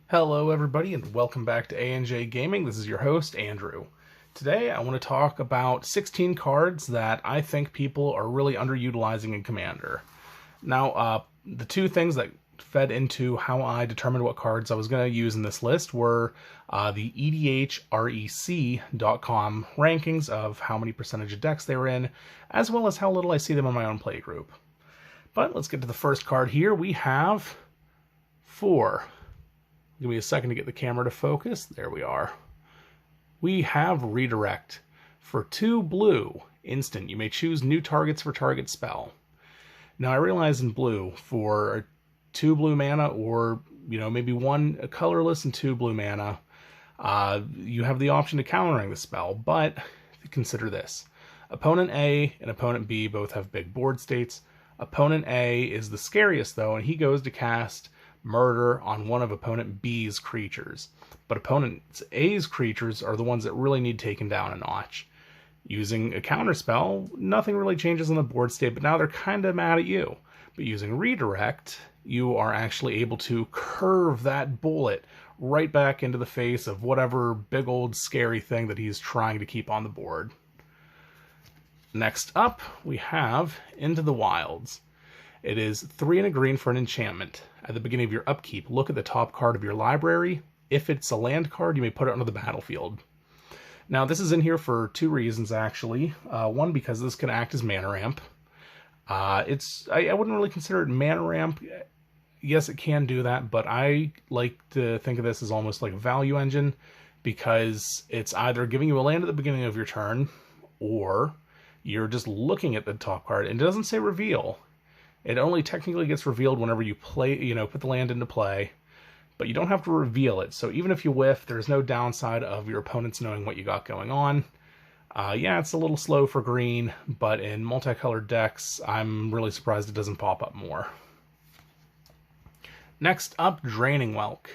Hello everybody and welcome back to ANJ Gaming. This is your host, Andrew. Today I want to talk about 16 cards that I think people are really underutilizing in Commander. Now, the two things that fed into how I determined what cards I was going to use in this list were the EDHREC.com rankings of how many percentage of decks they were in, as well as how little I see them in my own play group. But let's get to the first card here. We have 4. Give me a second to get the camera to focus. There we are. We have Redirect. For 2 blue, instant, you may choose new targets for target spell. Now I realize in blue, for 2 blue mana, or maybe 1 colorless and 2 blue mana, you have the option of countering the spell, but consider this. Opponent A and Opponent B both have big board states. Opponent A is the scariest though, and he goes to cast Murder on one of Opponent B's creatures. But Opponent A's creatures are the ones that really need taken down a notch. Using a counterspell, nothing really changes on the board state, but now they're kind of mad at you. But using Redirect, you are actually able to curve that bullet right back into the face of whatever big old scary thing that he's trying to keep on the board. Next up, we have Into the Wilds. It is 3 and a green for an enchantment. At the beginning of your upkeep, look at the top card of your library. If it's a land card, you may put it onto the battlefield. Now, this is in here for 2 reasons, actually. One, because this can act as mana ramp. I wouldn't really consider it mana ramp. Yes, it can do that, but I like to think of this as almost like a value engine, because it's either giving you a land at the beginning of your turn, or you're just looking at the top card, and it doesn't say reveal. It only technically gets revealed whenever you play, put the land into play, but you don't have to reveal it. So even if you whiff, there's no downside of your opponents knowing what you got going on. Yeah, it's a little slow for green, but in multicolored decks, I'm really surprised it doesn't pop up more. Next up, Draining Welk.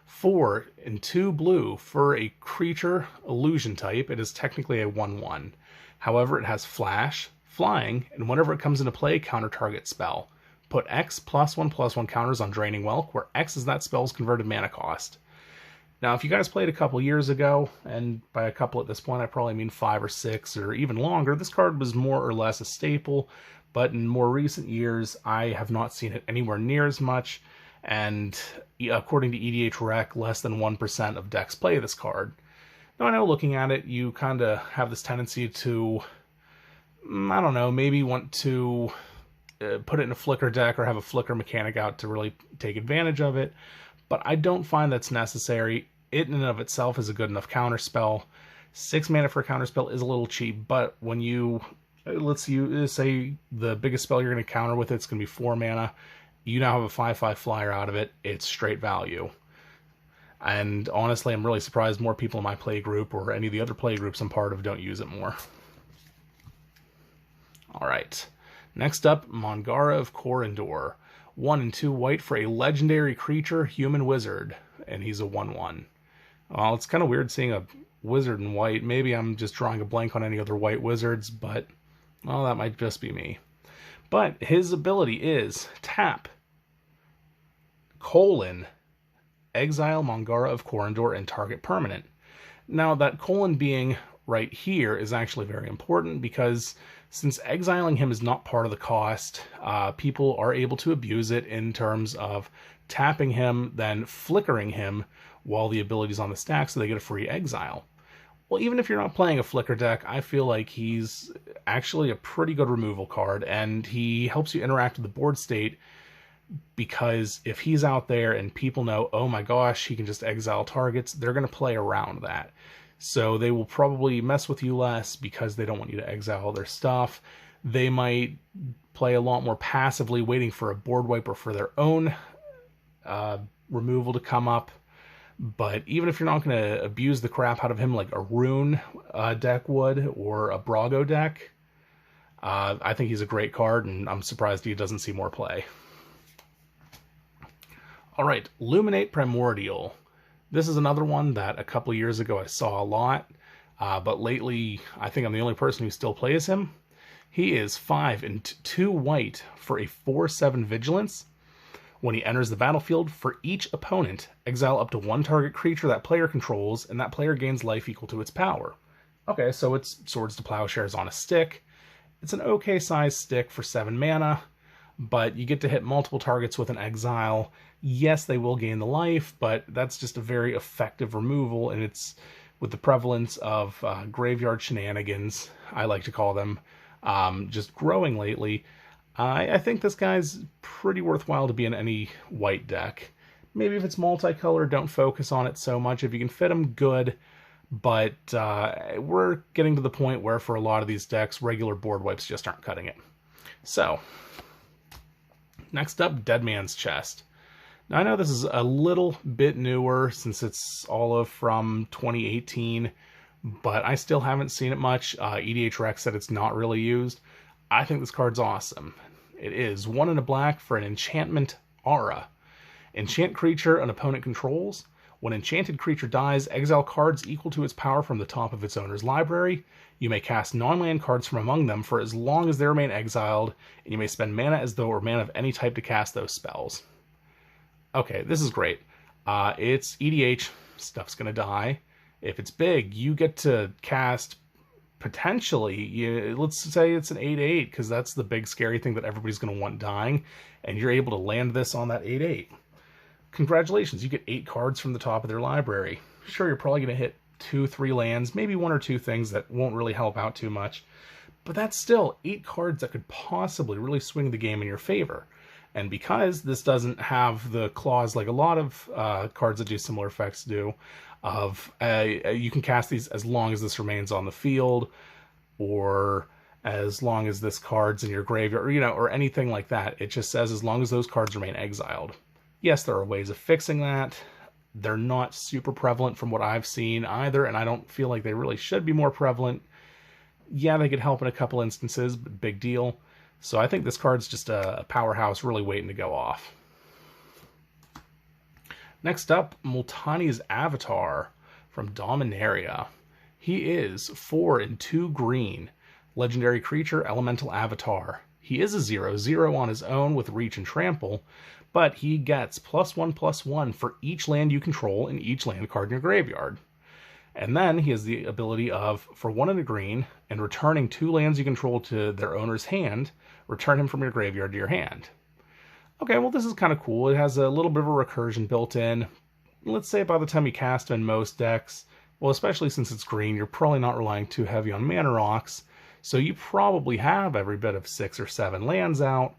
4 and 2 blue for a creature illusion type. It is technically a 1/1. However, it has flash, flying, and whenever it comes into play, counter target spell. Put X +1/+1 counters on Draining Welk, where X is that spell's converted mana cost. Now, if you guys played a couple years ago, and by a couple at this point, I probably mean 5 or 6 or even longer, this card was more or less a staple, but in more recent years, I have not seen it anywhere near as much, and according to EDH Rec, less than 1% of decks play this card. Now, I know looking at it, you kind of have this tendency to, I don't know, maybe want to put it in a flicker deck or have a flicker mechanic out to really take advantage of it, but I don't find that's necessary. It in and of itself is a good enough counterspell. 6 mana for a counterspell is a little cheap, but when you, let's say the biggest spell you're going to counter with it's going to be 4 mana, you now have a 5/5 flyer out of it, it's straight value. And honestly, I'm really surprised more people in my play group or any of the other play groups I'm part of don't use it more. Alright, next up, Manga of Corridor. 1 and 2 white for a legendary creature, human wizard, and he's a 1/1. Well, it's kind of weird seeing a wizard in white. Maybe I'm just drawing a blank on any other white wizards, but, well, that might just be me. But his ability is tap, exile Manga of Corridor and target permanent. Now, that colon being right here is actually very important, because since exiling him is not part of the cost, people are able to abuse it in terms of tapping him, then flickering him while the ability's on the stack so they get a free exile. Well, even if you're not playing a flicker deck, I feel like he's actually a pretty good removal card, and he helps you interact with the board state, because if he's out there and people know, oh my gosh, he can just exile targets, they're going to play around that. So they will probably mess with you less because they don't want you to exile their stuff. They might play a lot more passively, waiting for a board wiper for their own removal to come up. But even if you're not going to abuse the crap out of him like a Rune deck would, or a Brago deck, I think he's a great card, and I'm surprised he doesn't see more play. Alright, Luminate Primordial. This is another one that a couple years ago I saw a lot, but lately I think I'm the only person who still plays him. He is 5 and 2 white for a 4/7 vigilance. When he enters the battlefield, for each opponent, exile up to one target creature that player controls, and that player gains life equal to its power. Okay, so it's Swords to Plowshares on a stick. It's an okay sized stick for 7 mana, but you get to hit multiple targets with an exile. Yes, they will gain the life, but that's just a very effective removal, and it's with the prevalence of graveyard shenanigans, I like to call them, just growing lately. I think this guy's pretty worthwhile to be in any white deck. Maybe if it's multicolored, don't focus on it so much. If you can fit them, good. But we're getting to the point where for a lot of these decks, regular board wipes just aren't cutting it. So, next up, Dead Man's Chest. Now I know this is a little bit newer since it's all of from 2018, but I still haven't seen it much. EDH Rec said it's not really used. I think this card's awesome. It is 1 and a black for an enchantment aura. Enchant creature an opponent controls. When enchanted creature dies, exile cards equal to its power from the top of its owner's library. You may cast non-land cards from among them for as long as they remain exiled, and you may spend mana as though it were mana of any type to cast those spells. Okay, this is great. It's EDH, stuff's gonna die. If it's big, you get to cast, potentially, let's say it's an 8/8, because that's the big scary thing that everybody's gonna want dying, and you're able to land this on that 8/8. Congratulations, you get 8 cards from the top of their library. Sure, you're probably gonna hit 2-3 lands, maybe 1 or 2 things that won't really help out too much, but that's still 8 cards that could possibly really swing the game in your favor. And because this doesn't have the clause like a lot of cards that do similar effects do, of you can cast these as long as this remains on the field, or as long as this card's in your graveyard, or, or anything like that. It just says as long as those cards remain exiled. Yes, there are ways of fixing that. They're not super prevalent from what I've seen either, and I don't feel like they really should be more prevalent. Yeah, they could help in a couple instances, but big deal. So I think this card's just a powerhouse really waiting to go off. Next up, Multani's Avatar from Dominaria. He is 4 and 2 green. Legendary creature, elemental avatar. He is a 0/0 on his own with reach and trample, but he gets +1/+1 for each land you control and each land card in your graveyard. And then he has the ability of, for 1 and a green, and returning 2 lands you control to their owner's hand, return him from your graveyard to your hand. Okay, well this is kind of cool. It has a little bit of a recursion built in. Let's say by the time you cast in most decks, well especially since it's green, you're probably not relying too heavy on mana rocks, so you probably have every bit of 6 or 7 lands out.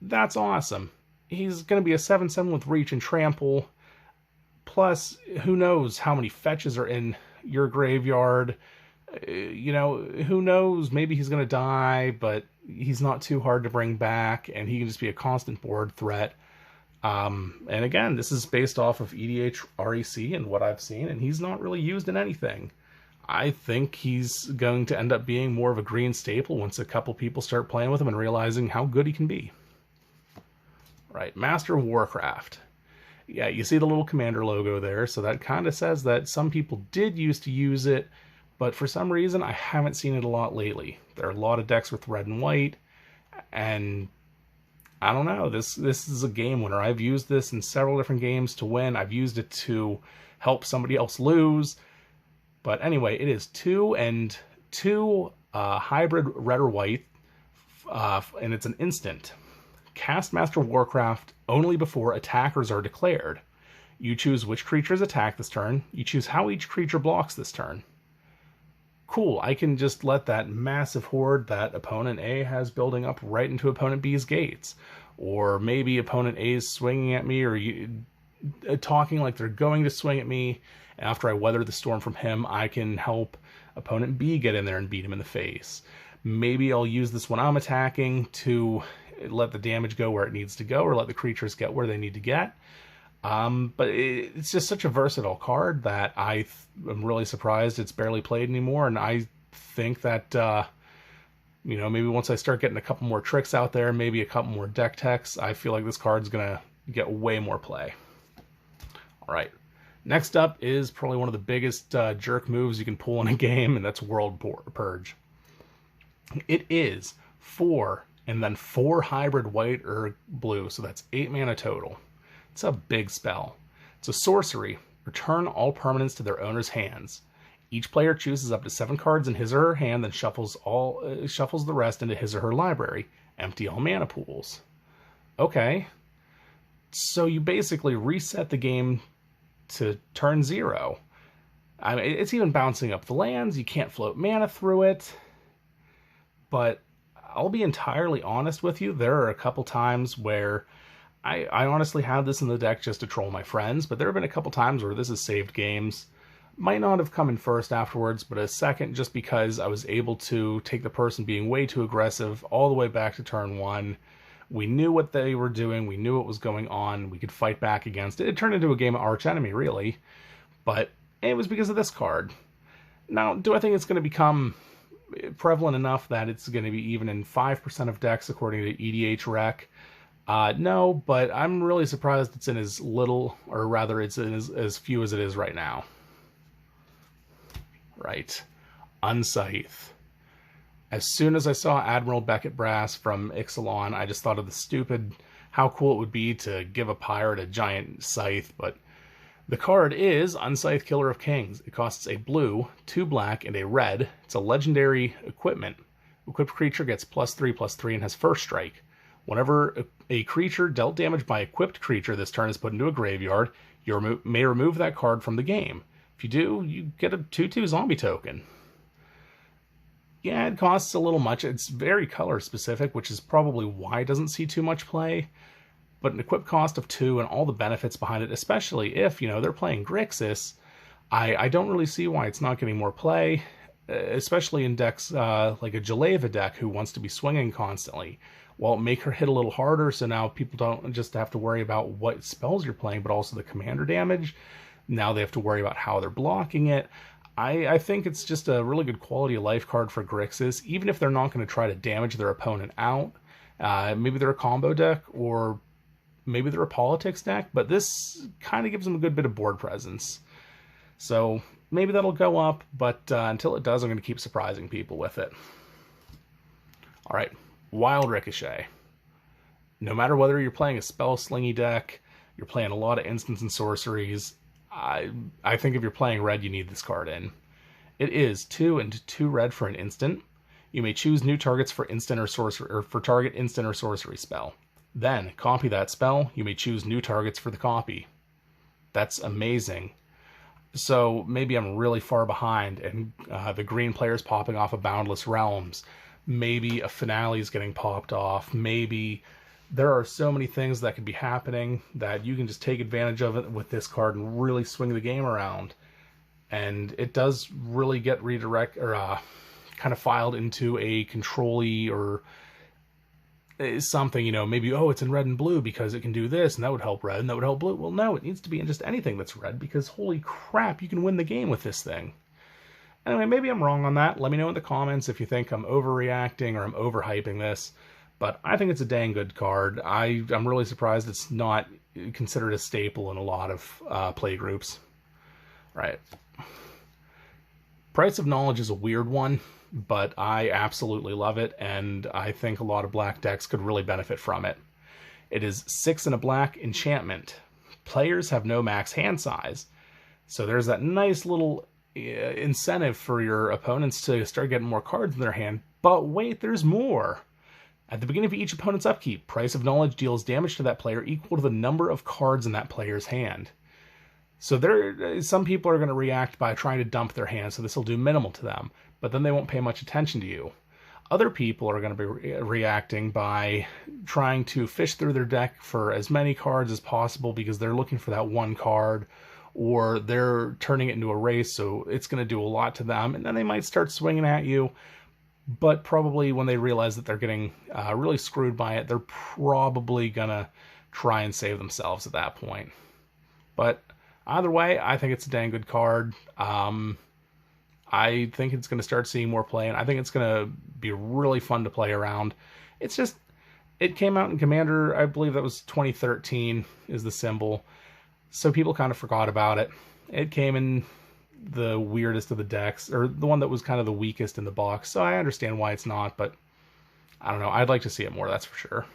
That's awesome. He's going to be a 7/7 with reach and trample. Plus, who knows how many fetches are in your graveyard. Who knows? Maybe he's going to die, but he's not too hard to bring back, and he can just be a constant board threat. And again, this is based off of EDH REC and what I've seen, and he's not really used in anything. I think he's going to end up being more of a green staple once a couple people start playing with him and realizing how good he can be. Right, Master of Warcraft. Yeah, you see the little commander logo there, so that kind of says that some people did used to use it, but for some reason I haven't seen it a lot lately. There are a lot of decks with red and white, and I don't know, this is a game winner. I've used this in several different games to win. I've used it to help somebody else lose. But anyway, it is 2 and 2 hybrid red or white, and it's an instant. Cast Master of Warcraft only before attackers are declared. You choose which creatures attack this turn. You choose how each creature blocks this turn. Cool, I can just let that massive horde that opponent A has building up right into opponent B's gates. Or maybe opponent A is swinging at me, or talking like they're going to swing at me. After I weather the storm from him, I can help opponent B get in there and beat him in the face. Maybe I'll use this when I'm attacking to let the damage go where it needs to go, or let the creatures get where they need to get. But it's just such a versatile card that I'm really surprised it's barely played anymore. And I think that, maybe once I start getting a couple more tricks out there, maybe a couple more deck techs, I feel like this card's going to get way more play. All right. Next up is probably one of the biggest jerk moves you can pull in a game, and that's World Purge. It is 4 and then 4 hybrid white or blue, so that's 8 mana total. It's a big spell. It's a sorcery. Return all permanents to their owner's hands. Each player chooses up to 7 cards in his or her hand, then shuffles the rest into his or her library. Empty all mana pools. Okay. So you basically reset the game to turn 0. I mean, it's even bouncing up the lands. You can't float mana through it. But I'll be entirely honest with you. There are a couple times where I honestly have this in the deck just to troll my friends, but there have been a couple times where this has saved games. Might not have come in first afterwards, but a second, just because I was able to take the person being way too aggressive all the way back to turn 1. We knew what they were doing. We knew what was going on. We could fight back against it. It turned into a game of arch enemy, really. But it was because of this card. Now, do I think it's going to become prevalent enough that it's going to be even in 5% of decks according to EDH Rec? No, but I'm really surprised it's in as little, or rather it's in as few as it is right now. Right. Unsafe. As soon as I saw Admiral Beckett Brass from Ixalan, I just thought of the stupid, how cool it would be to give a pirate a giant scythe, but the card is Unsafe, Killer of Kings. It costs a blue, 2 black, and a red. It's a legendary equipment. Equipped creature gets +3/+3 and has first strike. Whenever a creature dealt damage by equipped creature this turn is put into a graveyard, you may remove that card from the game. If you do, you get a 2/2 zombie token. Yeah, it costs a little much. It's very color specific, which is probably why it doesn't see too much play. But an equip cost of 2 and all the benefits behind it, especially if, they're playing Grixis, I don't really see why it's not getting more play, especially in decks like a Jaleva deck who wants to be swinging constantly. Well, make her hit a little harder, so now people don't just have to worry about what spells you're playing, but also the commander damage. Now they have to worry about how they're blocking it. I think it's just a really good quality of life card for Grixis, even if they're not going to try to damage their opponent out. Maybe they're a combo deck, or maybe they're a politics deck, but this kind of gives them a good bit of board presence. So maybe that'll go up, but until it does, I'm going to keep surprising people with it. All right, Wild Ricochet. No matter whether you're playing a spell slingy deck, you're playing a lot of instants and sorceries, I think if you're playing red, you need this card in. It is 2 and 2 red for an instant. You may choose new targets for instant or sorcery, or for target instant or sorcery spell. Then copy that spell. You may choose new targets for the copy. That's amazing. So maybe I'm really far behind, and the green player's popping off of Boundless Realms. Maybe a finale is getting popped off. Maybe there are so many things that could be happening that you can just take advantage of it with this card and really swing the game around. And it does really get kind of filed into a control-y or something, maybe, it's in red and blue because it can do this, and that would help red, and that would help blue. Well, no, it needs to be in just anything that's red, because holy crap, you can win the game with this thing. Anyway, maybe I'm wrong on that. Let me know in the comments if you think I'm overreacting or I'm overhyping this. But I think it's a dang good card. I'm really surprised it's not considered a staple in a lot of play groups. Right. Price of Knowledge is a weird one, but I absolutely love it, and I think a lot of black decks could really benefit from it. It is 6 and a black enchantment. Players have no max hand size, so there's that nice little incentive for your opponents to start getting more cards in their hand. But wait, there's more. At the beginning of each opponent's upkeep, Price of Knowledge deals damage to that player equal to the number of cards in that player's hand. So some people are going to react by trying to dump their hand, so this will do minimal to them, but then they won't pay much attention to you. Other people are going to be reacting by trying to fish through their deck for as many cards as possible because they're looking for that one card, or they're turning it into a race, so it's going to do a lot to them, and then they might start swinging at you. But probably when they realize that they're getting really screwed by it, they're probably going to try and save themselves at that point. But either way, I think it's a dang good card. I think it's going to start seeing more play, and I think it's going to be really fun to play around. It's just, it came out in Commander, I believe that was 2013 is the symbol. So people kind of forgot about it. It came in the weirdest of the decks, or the one that was kind of the weakest in the box, so I understand why it's not, but I don't know. I'd like to see it more, that's for sure.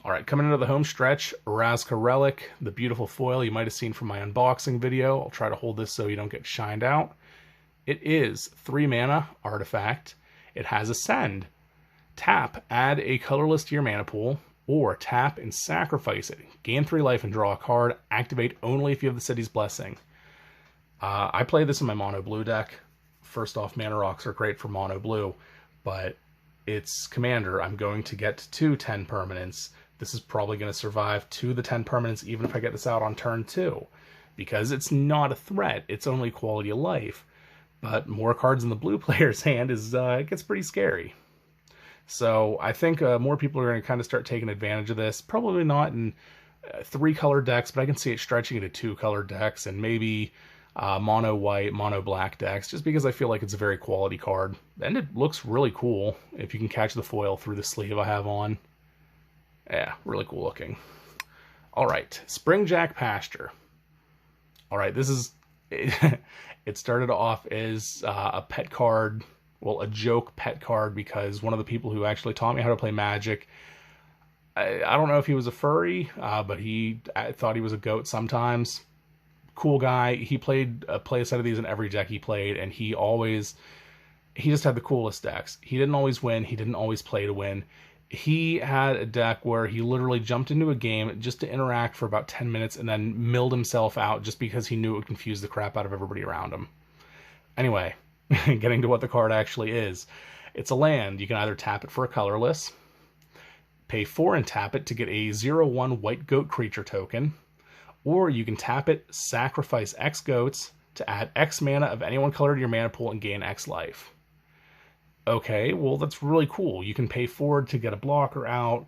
All right, coming into the home stretch, Raska Relic, the beautiful foil you might have seen from my unboxing video. I'll try to hold this so you don't get shined out. It is 3 mana artifact. It has Ascend. Tap, add a colorless to your mana pool, or tap and sacrifice it. Gain 3 life and draw a card. Activate only if you have the City's Blessing. I play this in my mono blue deck. First off, mana rocks are great for mono blue, but it's Commander. I'm going to get to 10 permanents. This is probably going to survive to the 10 permanents even if I get this out on turn 2. Because it's not a threat, it's only quality of life. But more cards in the blue player's hand it gets pretty scary. So I think more people are going to kind of start taking advantage of this. Probably not in 3-color decks, but I can see it stretching into 2-color decks and maybe mono white, mono black decks, just because I feel like it's a very quality card. And it looks really cool if you can catch the foil through the sleeve I have on. Yeah, really cool looking. All right, Springjack Pasture. All right, this is... It started off as a pet card, well, a joke pet card, because one of the people who actually taught me how to play Magic, I don't know if he was a furry, but I thought he was a goat sometimes. Cool guy. He played a set of these in every deck he played, and he just had the coolest decks. He didn't always win. He didn't always play to win. He had a deck where he literally jumped into a game just to interact for about 10 minutes and then milled himself out just because he knew it would confuse the crap out of everybody around him. Anyway, getting to what the card actually is. It's a land. You can either tap it for a colorless, pay 4 and tap it to get a 0/1 white goat creature token, or you can tap it, sacrifice X goats to add X mana of any one color to your mana pool and gain X life. Okay, well, that's really cool. You can pay 4 to get a blocker out.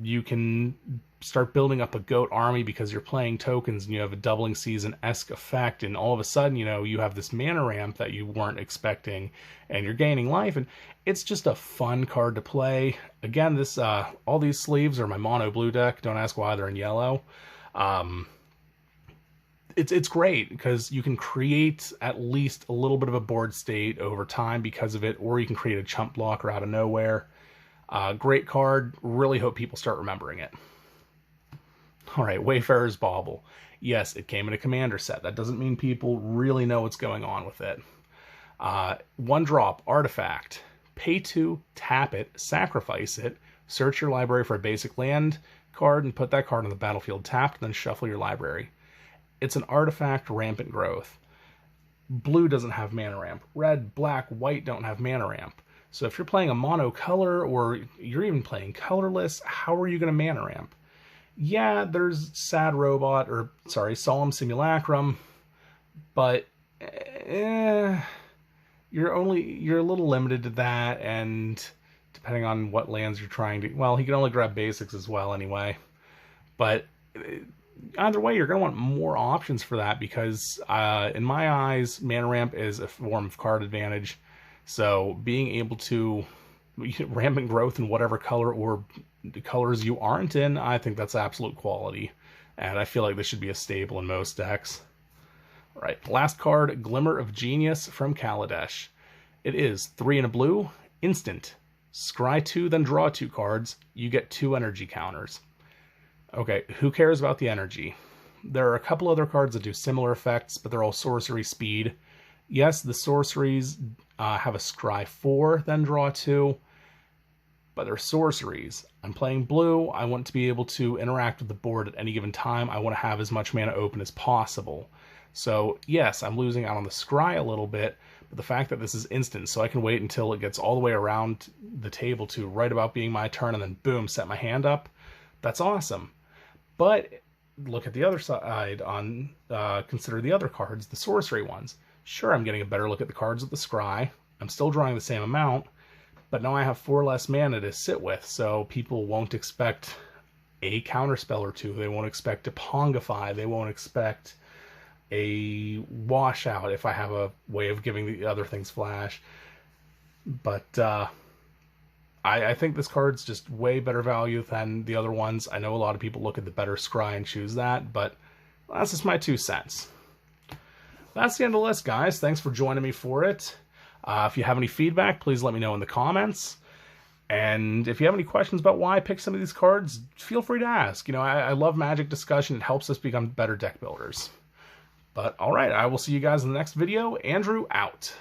You can start building up a goat army because you're playing tokens and you have a doubling season-esque effect, and all of a sudden, you have this mana ramp that you weren't expecting, and you're gaining life, and it's just a fun card to play. Again, this all these sleeves are my mono blue deck. Don't ask why they're in yellow. It's great because you can create at least a little bit of a board state over time because of it, or you can create a chump blocker out of nowhere. Great card. Really hope people start remembering it. All right, Wayfarers Bobble. Yes, it came in a commander set. That doesn't mean people really know what's going on with it. 1 drop, artifact. Pay 2, tap it, sacrifice it, search your library for a basic land card, and put that card on the battlefield tapped, then shuffle your library. It's an artifact, rampant growth. Blue doesn't have mana ramp. Red, black, white don't have mana ramp. So if you're playing a mono color, or you're even playing colorless, how are you going to mana ramp? Yeah, there's Solemn Simulacrum, but you're a little limited to that, and depending on what lands you're trying to... Well, he can only grab basics as well anyway. But either way, you're going to want more options for that because, in my eyes, mana ramp is a form of card advantage. So being able to rampant growth in whatever color or colors you aren't in, I think that's absolute quality. And I feel like this should be a staple in most decks. All right, last card, Glimmer of Genius from Kaladesh. It is 3 and a blue, instant. Scry 2, then draw 2 cards. You get 2 energy counters. Okay, who cares about the energy? There are a couple other cards that do similar effects, but they're all sorcery speed. Yes, the sorceries have a scry 4, then draw 2, but they're sorceries. I'm playing blue. I want to be able to interact with the board at any given time. I want to have as much mana open as possible. So yes, I'm losing out on the scry a little bit, but the fact that this is instant, so I can wait until it gets all the way around the table to right about being my turn, and then boom, set my hand up, that's awesome. But look at the other side on, consider the other cards, the sorcery ones. Sure, I'm getting a better look at the cards with the scry. I'm still drawing the same amount, but now I have 4 less mana to sit with, so people won't expect a counterspell or 2. They won't expect a Pongify. They won't expect a washout if I have a way of giving the other things flash. But I think this card's just way better value than the other ones. I know a lot of people look at the better scry and choose that, but that's just my 2 cents. That's the end of the list, guys. Thanks for joining me for it. If you have any feedback, please let me know in the comments. And if you have any questions about why I picked some of these cards, feel free to ask. You know, I love Magic discussion. It helps us become better deck builders. But all right, I will see you guys in the next video. Andrew out.